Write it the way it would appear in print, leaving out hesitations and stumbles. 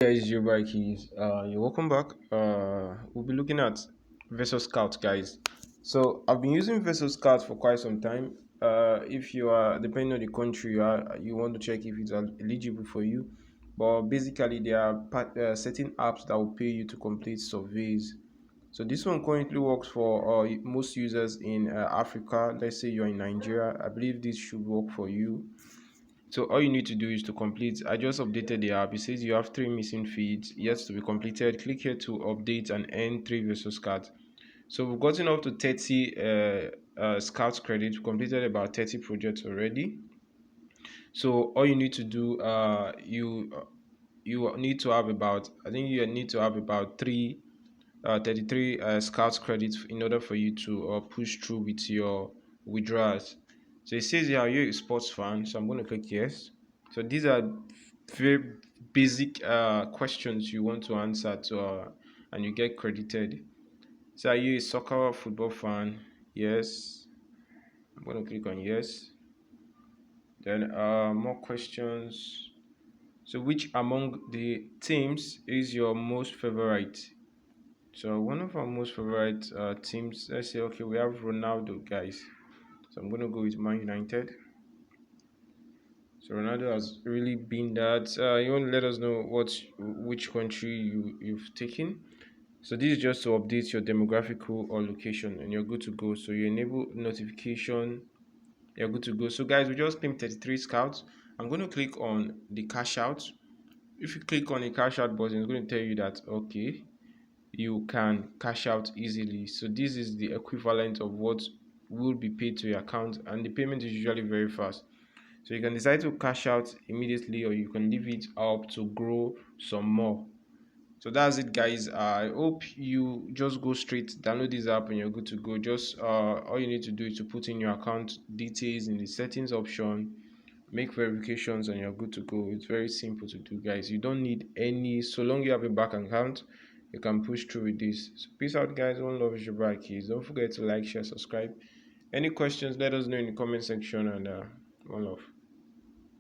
Guys, you're back. You're welcome back. We'll be looking at Vessel Scout, guys. So I've been using Vessel Scout for quite some time. If you are, depending on the country you are, you want to check if it's eligible for you. But basically, there are certain apps that will pay you to complete surveys. So this one currently works for most users in Africa. Let's say you're in Nigeria. I believe this should work for you. So all you need to do is to complete. I just updated the app. It says you have 3 missing feeds yet to be completed. Click here to update and earn 3 Vessel Scout. So we've gotten up to 30 Scout credit. We completed about 30 projects already. So all you need to do, you need to have about, I think you need to have about 33 Scout credits in order for you to push through with your withdrawals. So it says here, are you a sports fan? So I'm going to click yes. So these are very basic questions you want to answer to, and you get credited. So are you a soccer or football fan? Yes. I'm going to click on yes. Then more questions. So which among the teams is your most favorite? So one of our most favorite teams, let's say, okay, we have Ronaldo, guys. So I'm going to go with Man United. So Ronaldo has really been that. You want to let us know which country you've taken. So this is just to update your demographical or location, and you're good to go. So you enable notification, you're good to go. So guys, we just claimed 33 scouts. I'm going to click on the cash out. If you click on the cash out button, it's going to tell you that okay, you can cash out easily. So this is the equivalent of what will be paid to your account, and the payment is usually very fast. So you can decide to cash out immediately, or you can leave it up to grow some more. So that's it, guys. I hope you just go straight, download this app, and you're good to go. Just all you need to do is to put in your account details in the settings option, make verifications, and you're good to go. It's very simple to do, guys. You don't need any, so long you have a bank account, you can push through with this. So peace out, guys. One love is your back keys. Don't forget to like, share, subscribe. Any questions, let us know in the comment section, and one love.